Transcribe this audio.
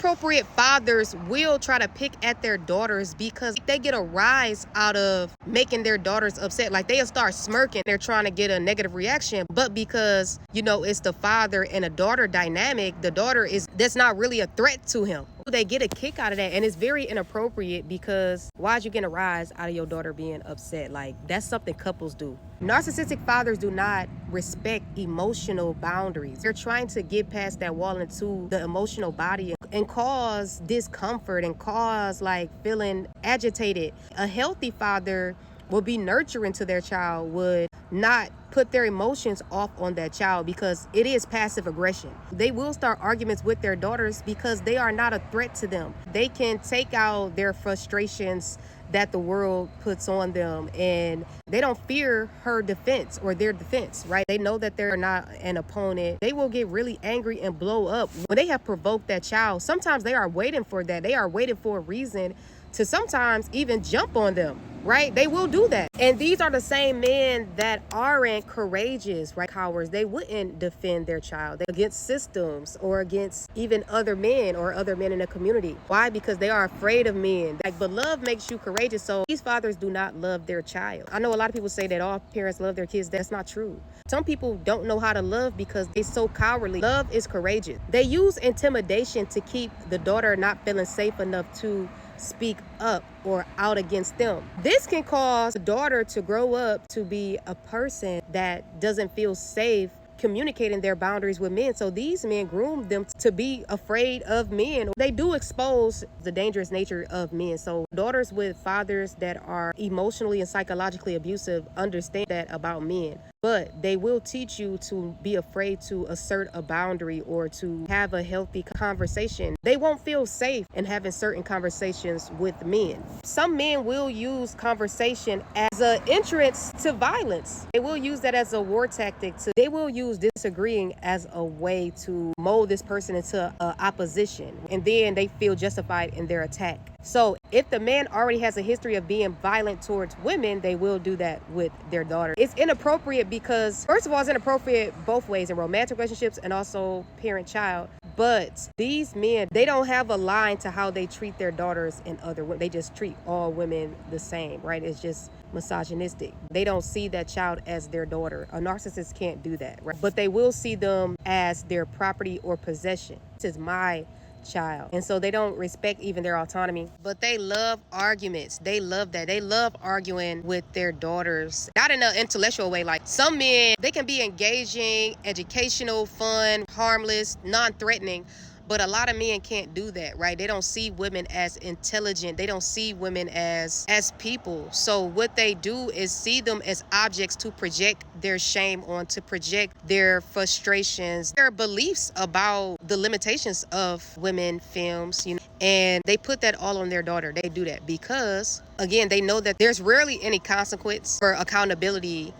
Inappropriate fathers will try to pick at their daughters because they get a rise out of making their daughters upset. Like, they'll start smirking. They're trying to get a negative reaction. But because, it's the father and a daughter dynamic, the daughter that's not really a threat to him. They get a kick out of that, and it's very inappropriate because why'd you get a rise out of your daughter being upset? Like, that's something couples do. Narcissistic fathers do not respect emotional boundaries. They're trying to get past that wall into the emotional body and cause discomfort and cause feeling agitated. A healthy father would be nurturing to their child, would not put their emotions off on that child because it is passive aggression. They will start arguments with their daughters because they are not a threat to them. They can take out their frustrations that the world puts on them, and they don't fear her defense or their defense, right? They know that they're not an opponent. They will get really angry and blow up when they have provoked that child. Sometimes they are waiting for that. They are waiting for a reason to sometimes even jump on them, right? They will do that. And these are the same men that aren't courageous, right? Cowards. They wouldn't defend their child against systems or against even other men or other men in the community. Why? Because they are afraid of men. But love makes you courageous. So these fathers do not love their child. I know a lot of people say that all parents love their kids. That's not true. Some people don't know how to love because they're so cowardly. Love is courageous. They use intimidation to keep the daughter not feeling safe enough to speak up or out against them. This can cause the daughter to grow up to be a person that doesn't feel safe communicating their boundaries with men. So these men groom them to be afraid of men. They do expose the dangerous nature of men. So daughters with fathers that are emotionally and psychologically abusive understand that about men. But they will teach you to be afraid to assert a boundary or to have a healthy conversation. They won't feel safe in having certain conversations with men. Some men will use conversation as an entrance to violence. They will use that as a war tactic. They will use disagreeing as a way to mold this person into opposition. And then they feel justified in their attack. So if the man already has a history of being violent towards women, they will do that with their daughter. It's inappropriate because, first of all, it's inappropriate both ways in romantic relationships and also parent-child. But these men, they don't have a line to how they treat their daughters and other women. They just treat all women the same, right? It's just misogynistic. They don't see that child as their daughter. A narcissist can't do that, right? But they will see them as their property or possession. This is my child. And so they don't respect even their autonomy, but they love arguments. They love that. They love arguing with their daughters, not in an intellectual way. Like, some men, they can be engaging, educational, fun, harmless, non-threatening. But a lot of men can't do that, right? They don't see women as intelligent. They don't see women as people. So what they do is see them as objects to project their shame on, to project their frustrations, their beliefs about the limitations of women, films, and they put that all on their daughter. They do that because, again, they know that there's rarely any consequence for accountability